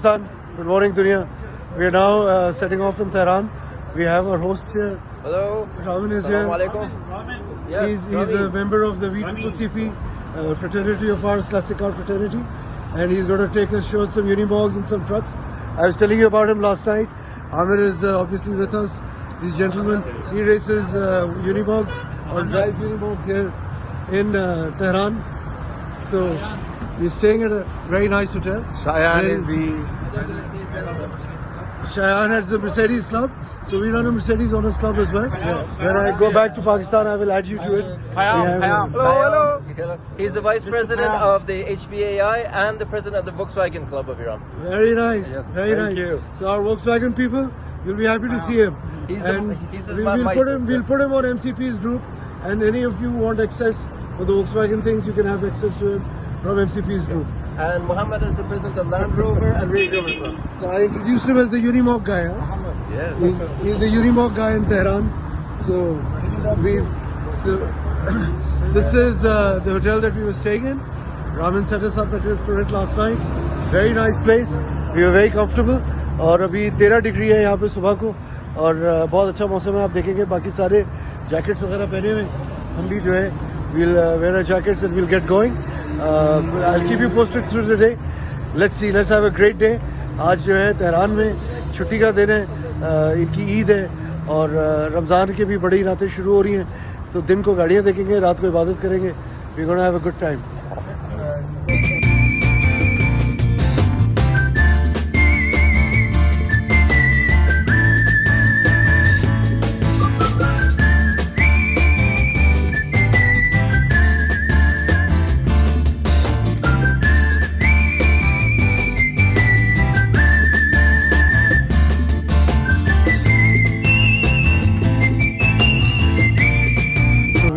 Pakistan. Good morning, Dunya. We are now setting off in Tehran. We have our host here. Hello. Raman is here. Yes, He's a member of the VCCP fraternity of ours, Classic Car Fraternity, and he's going to take us, show us some Unimogs and some trucks. I was telling you about him last night. Amir is obviously with us. This gentleman, he races Unimogs or drives Unimogs here in Tehran. So we're staying at a very nice hotel. Shayan has the Mercedes club, so we run a Mercedes owners club as well. Yes. When I go back to Pakistan, I will add you to it. Hello. He's the vice president of the HVAI and the president of the Volkswagen Club of Iran. Very nice, Yes, very thank nice. you. So our Volkswagen people, you'll be happy to see him. He's We'll put him on MCP's group, and any of you who want access for the Volkswagen things, you can have access to him from MCP's group. And Muhammad is the president of Land Rover and Range Rover Club. So I introduced him as the Unimog guy. Huh? Yes. He's the Unimog guy in Tehran. So this is the hotel that we were staying in. Raman set us up for it last night. Very nice place. We were very comfortable. और अभी 13 degree है यहाँ पे सुबह को और बहुत अच्छा मौसम है. आप देखेंगे बाकी सारे जैकेट्स वगैरह पहने हुए हम भी जो है we'll wear our jackets and we'll get going. I'll keep you posted through the day. Let's have a great day. आज जो है तेहरान में छुट्टी का दिन है, इनकी ईद है और रमज़ान के भी बड़ी रातें शुरू हो रही हैं, तो दिन को गाड़ियाँ देखेंगे, रात को इबादत करेंगे. We're going to have a good time.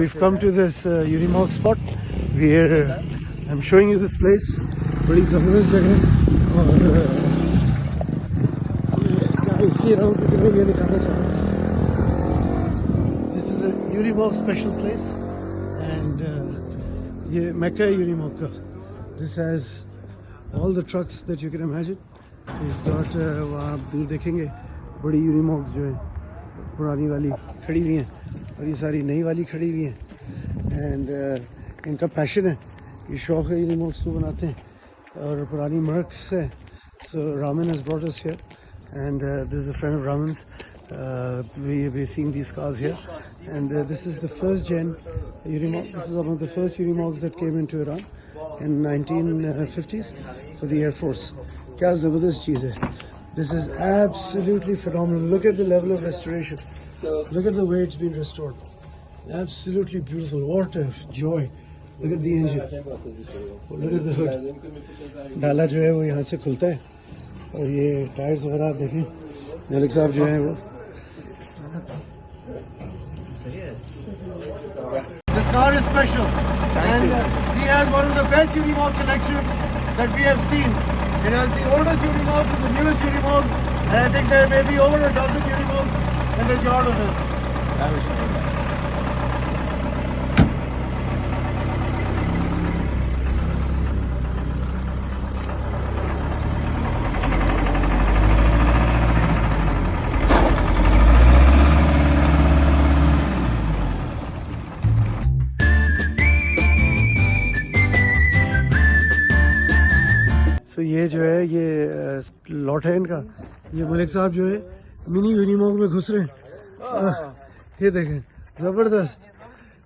We've come to this Unimog spot. I'm showing you this place. बड़ी ज़बरदस्त जगह और इसलिए रहा हूँ क्योंकि मैं ये दिखाना चाहता हूँ. This is a Unimog special place and ये Mecca है Unimog का. This has all the trucks that you can imagine. It's got वहाँ आप दूर देखेंगे बड़ी Unimogs जो है पुरानी वाली खड़ी हुई हैं और ये सारी नई वाली खड़ी हुई हैं. एंड इनका पैशन है, ये शौक है यूनिमॉक्स को बनाते हैं और पुरानी मर्क्स है. So Raman has brought us here and this is a friend of Raman's. we're seeing these cars here and this is the first gen Unimog. This is one of the first Unimogs that came into Iran in 1950s for the Air Force. क्या ज़बरदस्त चीज़ है. This is absolutely phenomenal. Look at the level of restoration. Look at the way it's been restored. Absolutely beautiful. What a joy. Look at the engine. Look at the hood. डाला जो है वो यहाँ से खुलता है और ये टायर्स वगैरह आप देखें. मलिक साहब जो हैं वो. This car is special and he has one of the best Unimog collections that we have seen. It has the oldest Unimog and the newest Unimog, and I think there may be over a dozen Unimogs in the yard of this. तो ये जो है ये lot है इनका. ये मलिक साहब जो है मिनी यूनिमॉग में घुस रहे हैं. ये देखें जबरदस्त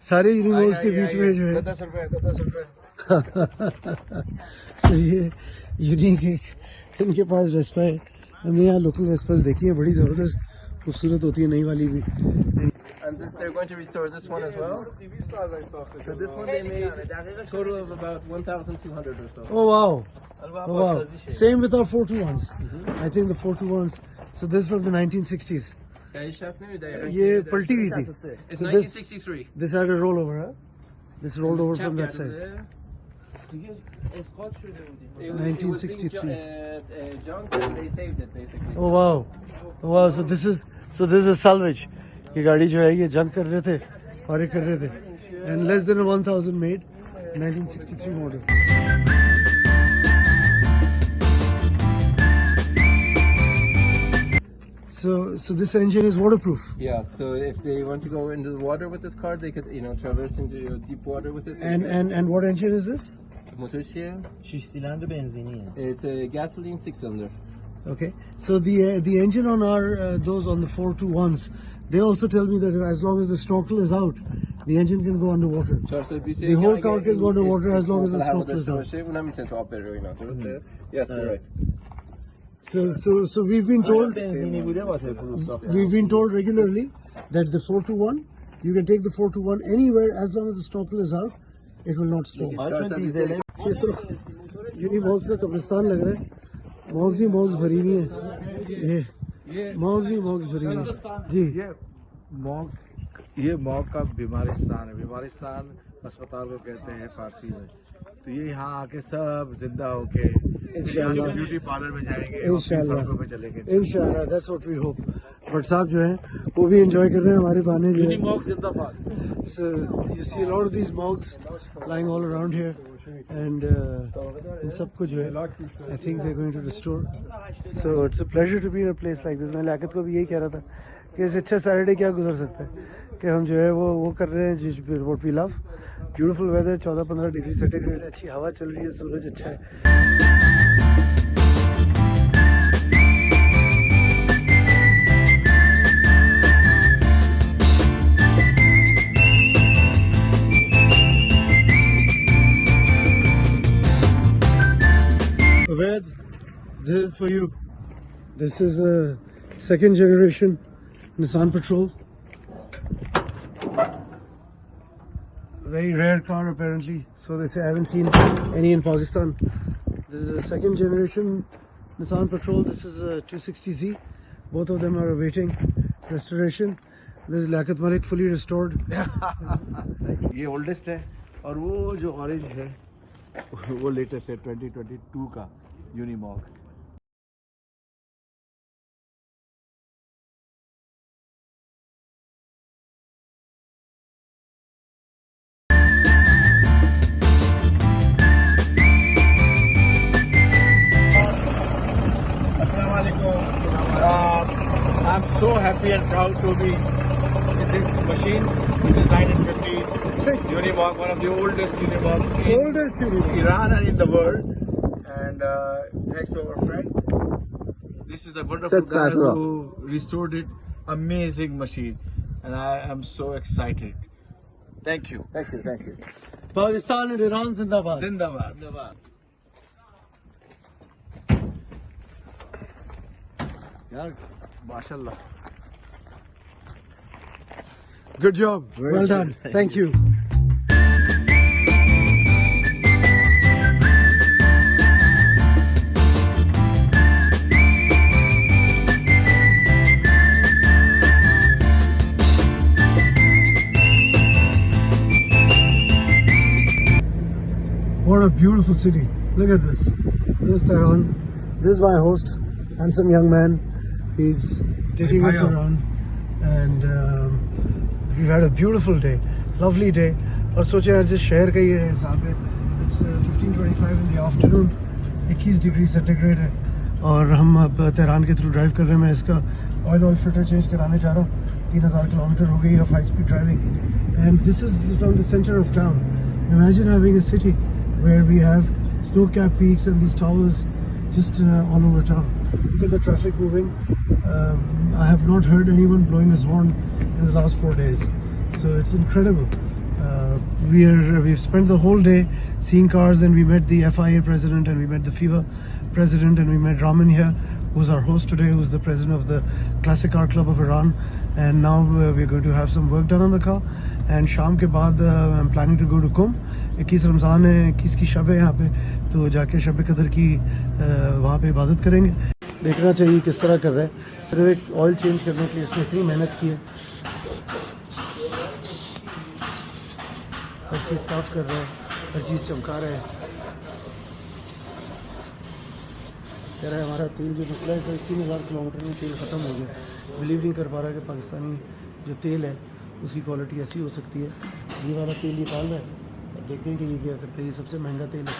सारे यूनिमॉग्स के बीच में जो है. तो ये यूनिक इनके पास वेस्पा है. हमने यहाँ लोकल वेस्पास देखी है, बड़ी जबरदस्त खूबसूरत होती है, नई वाली भी. And they're going to restore this one as well. So this one they made a total of about 1,200 or so. Oh wow. Oh, wow. Same with our 421s. I think the 421s. So this is from the 1960s. ये पलटी हुई थी. It's 1963. This had a rollover, huh? This rolled over from that size. 1963. They saved it basically. Oh wow. Oh wow. So this is a salvage. ये गाड़ी जो है ये जंग कर रहे थे, फारिग कर रहे थे. And less than 1,000 made. 1963 model. So this engine is waterproof. Yeah, so if they want to go into the water with this car, they could, traverse into deep water with it. And what engine is this? Motorshell. 6 silindir benzini. It's a gasoline 6-cylinder. Okay. So the engine on our those on the 421s, they also tell me that as long as the snorkel is out, the engine can go underwater. The whole car can go underwater as long as the snorkel is out. Yes, you're right. So we've been told regularly that the 421, you can take the 421 anywhere as long as the snorkel is out, it will not stop. ये तो यूनिमॉक्स का कब्रिस्तान लग रहा है. मॉक्स ही मॉक्स भरी हुई है. ये मॉक्स ही मॉक्स भरी हुई है जी. ये मॉक का बीमारिस्तान है. बीमारिस्तान अस्पताल को कहते हैं फारसी में. तो ये यहाँ आके सब जिंदा होके ब्यूटी पार्लर में जाएंगे, सड़कों पे चलेंगे. इंशाल्लाह, that's what we hope. But साहब जो है वो भी एंजॉय कर रहे हैं हमारे बहाने जो है. मॉक जिंदाबाद. So you see a lot of these mogs lying all around here, and in सबको जो है I think they're going to restore. So it's a pleasure to be in a place like this. मैं लियाकत को भी यही कह रहा था कि इससे अच्छा सैटरडे क्या गुजर सकता है कि हम जो है वो कर रहे हैं what we love. Beautiful weather, 14-15 degree centigrade, अच्छी हवा चल रही है, सूरज अच्छा है. Ved, this is for you. This is a second generation Nissan Patrol. Very rare car apparently. So they say, I haven't seen any in Pakistan. This is a second generation Nissan Patrol. This is a 260Z. Both of them are awaiting restoration. This is Liaquat Malik, fully restored. ये oldest है और वो जो orange है वो latest है 2022 का यूनिमॉक. I'm so happy and proud to be in this machine, which is 1956 Unimog, one of the oldest Unimog in Iran and in the world. And thanks to our friend, this is the wonderful guy who restored it. Amazing machine, and I am so excited. Thank you. Thank you. Thank you. Pakistan and Iran Zindabad. Zindabad. Zindabad. यार माशाल्लाह. Good job. Well done. Thank you. What a beautiful city. Look at this. This is Tehran. This is my host, handsome young man. He's taking us around, and we've had a beautiful day, lovely day. और सोचे आज इस शहर का ये हिसाब है. It's 15:25 in the afternoon. 21 degree centigrade है और हम अब तेहरान के थ्रू ड्राइव कर रहे हैं. मैं इसका ऑयल फिल्टर चेंज कराने जा रहा हूँ. 3000 किलोमीटर हो गई of high speed driving, and this is from the center of town. Imagine having a city where we have snow-capped peaks and these towers just all over town. Look at the traffic moving. I have not heard anyone blowing his horn in the last 4 days, so it's incredible. We've spent the whole day seeing cars, and we met the FIA president, and we met the FIFA president, and we met Raman here, who's our host today, who's the president of the Classic Car Club of Iran. And now we're going to have some work done on the car. And शाम के बाद I'm planning to go to Qum. 21 Ramzan है, 21 की शब है यहाँ पे, तो जाके शब कदर की वहाँ पे इबादत करेंगे. देखना चाहिए किस तरह कर रहे हैं. सिर्फ एक ऑयल चेंज करने के लिए इसने इतनी मेहनत की है. हर चीज़ साफ कर रहे हैं, हर चीज़ चमका रहे हैं. कह रहा है हमारा तेल जो निकला है सर 3000 किलोमीटर में तेल ख़त्म हो गया. बिलीव नहीं कर पा रहा कि पाकिस्तानी जो तेल है उसकी क्वालिटी ऐसी हो सकती है. ये वाला तेल निकाल रहा है. अब देखते हैं कि ये क्या करते हैं. ये सबसे महंगा तेल है.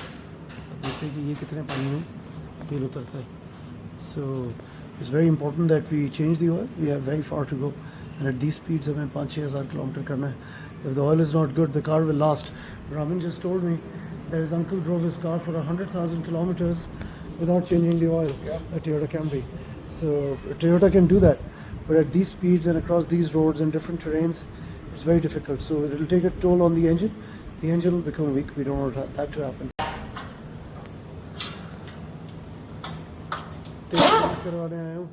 अब देखते हैं कि ये कितने पानी में तेल उतरता है. सो It's very important that we change the oil. We have very far to go, and at these speeds हमें 5-6,000 किलोमीटर करना है. If the oil is not good, the car will last. Ramin just told me that his uncle drove his car for 100,000 kilometers without changing the oil, a Toyota Camry. So Toyota can do that, but at these speeds and across these roads and different terrains, it's very difficult. So it will take a toll on the engine. The engine will become weak. We don't want that to happen. करवाने आया हूँ.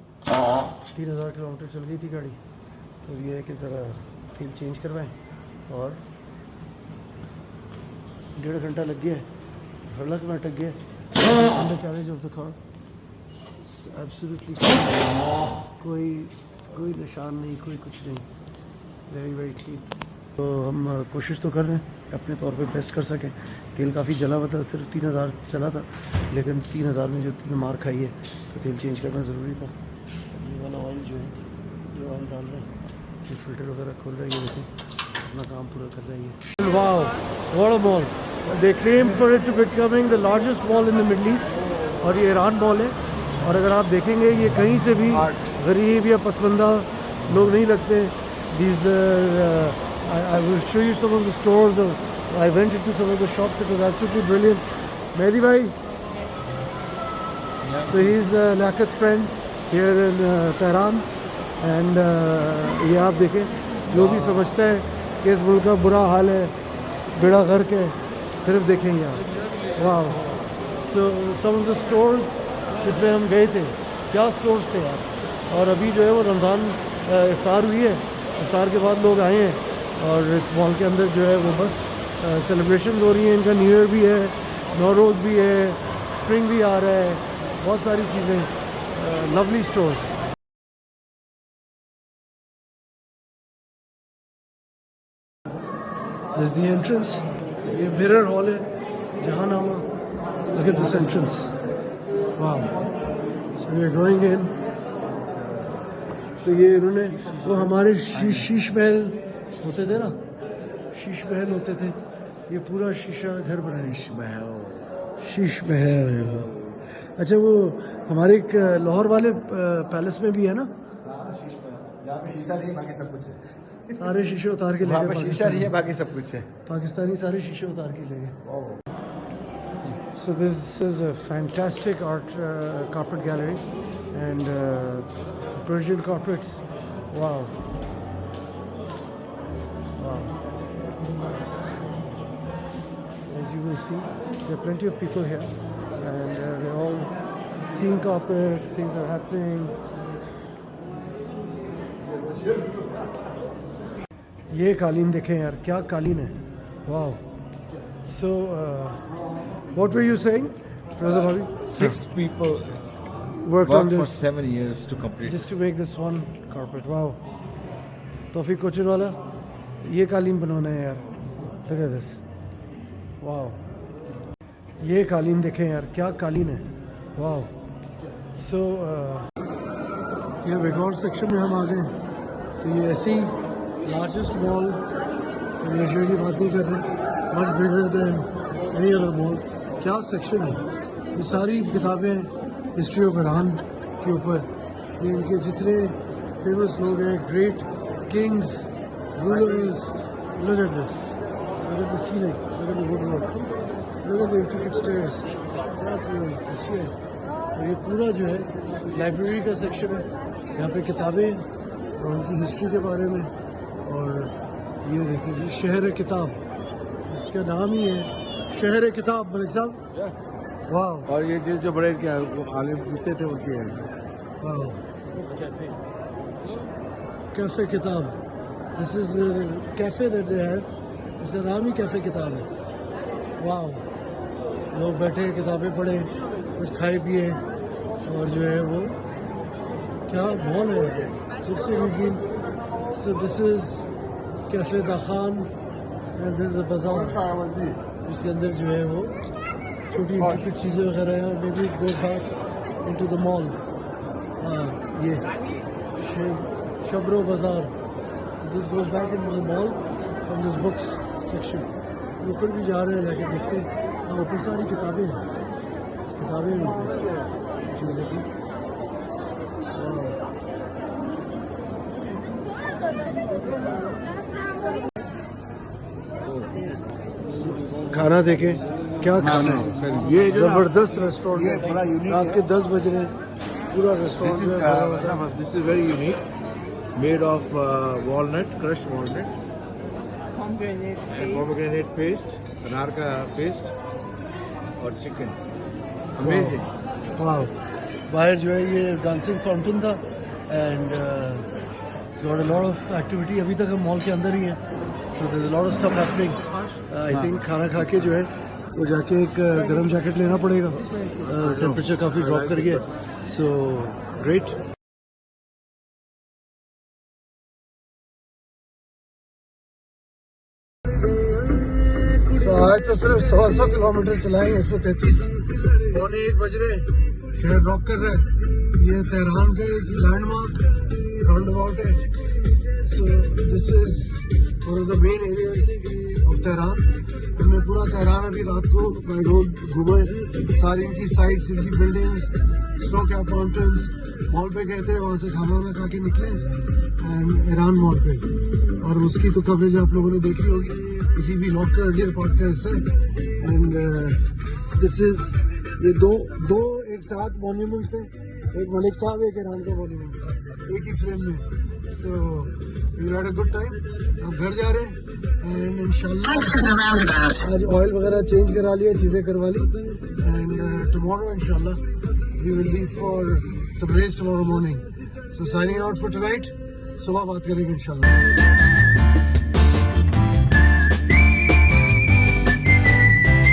3,000 kilometre चल गई थी गाड़ी, तो ये है कि ज़रा तेल चेंज करवाएं और 1.5 घंटा लग गया है. हड़क में अटक गया on the carriage of the car. It's absolutely कोई निशान नहीं, कोई कुछ नहीं. Very very clean. तो हम कोशिश तो कर रहे हैं अपने तौर पे बेस्ट कर सकें. तेल काफ़ी जला हुआ था, सिर्फ 3,000 चला था, लेकिन 3,000 में जो इतनी मार खाई है तो तेल चेंज करना ज़रूरी था. ये वाला ऑयल जो है, ये ऑयल डाल रहे हैं, ये फिल्टर वगैरह खोल रहा है. ये देखें अपना काम पूरा कर रहा है ये. Wow, what a mall. They claim for it to becoming the largest mall in the Middle East, और ये ईरान मॉल है. और अगर आप देखेंगे ये कहीं से भी गरीब या पसमंदा लोग नहीं लगते. These I will show you some of the stores. I went into some of the shops. It was absolutely brilliant. Mehdi bhai. So he's Liaqat's friend here in Tehran, and ये आप देखें, जो भी समझता है कि इस मुल्क का बुरा हाल है, बेड़ा गर्क है, सिर्फ देखेंगे आप. वाह. So some of the stores जिसमें हम गए थे, क्या स्टोर्स थे यार. और अभी जो है वो रमज़ान इफ्तार हुई है, इफ्तार के बाद लोग आए हैं और इस मॉल के अंदर जो है वो बस सेलिब्रेशन हो रही है. इनका न्यू ईयर भी है, नौरोज़ भी है, स्प्रिंग भी आ रहा है, बहुत सारी चीज़ें. Lovely stores. This is the entrance. ये मिरर हॉल है, जहानामा. Look at this entrance. Wow. So we are going in. तो ये इन्होंने वो हमारे शीश महल होते थे ना, शीश महल होते थे, ये पूरा शीशा घर बनाया. शीश महल. अच्छा, वो हमारे एक लाहौर वाले पैलेस में भी है ना. शीशा नहीं है, बाकी सब कुछ है. सारे शीशे उतार के ले गए. शीशा नहीं है, बाकी सब कुछ है. पाकिस्तानी सारे शीशे उतार के ले गए. So this is a fantastic art carpet gallery, and Persian carpets. Wow. Wow. As you will see, there are plenty of people here, and they're all seeing carpets. Things are happening. ये कालीन देखें यार, क्या कालीन है. Wow. So, what were you saying, Raza Bhabi? 6 people Worked on for this 7 years to complete just to make this one carpet. Wow. Tawfiq Kochar wala, ये कालीन बनवाना है यार. Look at this. Wow. ये कालीन देखें यार, क्या कालीन है. Wow. So, ये एक और सेक्शन में हम आ गए. तो ये ऐसी लार्जेस्ट मॉल, हम एशिया की बात नहीं कर रहे, much bigger than any other mall. क्या सेक्शन है. ये सारी किताबें हिस्ट्री ऑफ ईरान के ऊपर, ये इनके जितने फेमस लोग हैं, great Kings, rulers. Look at this. Look at the ceiling. Look at the woodwork. Look at the intricate stairs. और ये पूरा जो है लाइब्रेरी का सेक्शन है. यहाँ पे किताबें और उनकी हिस्ट्री के बारे में. और ये देखिए, शहर किताब, इसका नाम ही है शहर किताब. मलिक साहब. वाह. और ये जो बड़े क्या आलिम जीते थे उनके हैं. वाह. कैफे किताब. This is cafe that they have. इसका नाम ही कैफे किताब है. वाह. लोग बैठे, किताबें पढ़े, कुछ खाए पिए, और जो है वो क्या मॉल है. So this is कैफे दाखान, and this is the bazaar. इसके अंदर जो है वो छोटी इंट्रिकेट चीज़ें वगैरह हैं. Maybe it goes back into the mall. हाँ, ये शब्रो बाजार. This goes back into the mall from this books section. ऊपर भी जा रहे हैं, जाके देखते हैं. हाँ, ऊपर सारी किताबें हैं, किताबें मिलती हैं. खाना देखें, क्या खाना है। ये जो जबरदस्त रेस्टोरेंट ये बड़ा है। unique रात के 10 बज रहे हैं, पूरा रेस्टोरेंट जो है भरा हुआ है। this is very unique, made of walnut, crushed walnut, and pomegranate paste, अनार का पेस्ट और चिकन। Amazing. वाह, बाहर जो है ये डांसिंग फाउंटेन था and it's got a lot of activity. अभी तक हम मॉल के अंदर ही हैं, so there is a lot of stuff happening. I think खाना खा के जो है वो जाके एक गर्म जैकेट लेना पड़ेगा, टेम्परेचर काफी ड्रॉप कर गया, सो ग्रेट। आज तो सिर्फ 100 किलोमीटर चलाए, 133, पौने 1 बज रहे, शहर रॉक कर रहा है। ये तेहरान का एक लैंडमार्क राउंड अबाउट है। So this is one of the main areas of Tehran. हमने पूरा तेहरान अभी रात को बाय रोड घूमे, सारी इनकी साइट्स, इनकी buildings, snow cap mountains. Mall पे गए थे, वहाँ से खाना वाना खा के निकले एंड ईरान मॉल पे, और उसकी तो कवरेज आप लोगों ने देखी होगी इसी भी व्लॉग का अर्लियर पार्ट का हिस्सा। एंड दिस इज ये दो एक साथ मॉन्यूमेंट्स हैं, एक मलिक साहब, एक ईरान का मॉन्यूमेंट, एक ही फ्रेम में। So we had a good time. अब घर जा रहे हैं एंड इंशाल्लाह आज ऑयल वगैरह चेंज करा लिया, चीज़ें करवा ली, एंड टुमारो इंशाल्लाह we will leave for Tabriz tomorrow morning. So signing out for tonight. सुबह बात करेंगे इंशाल्लाह।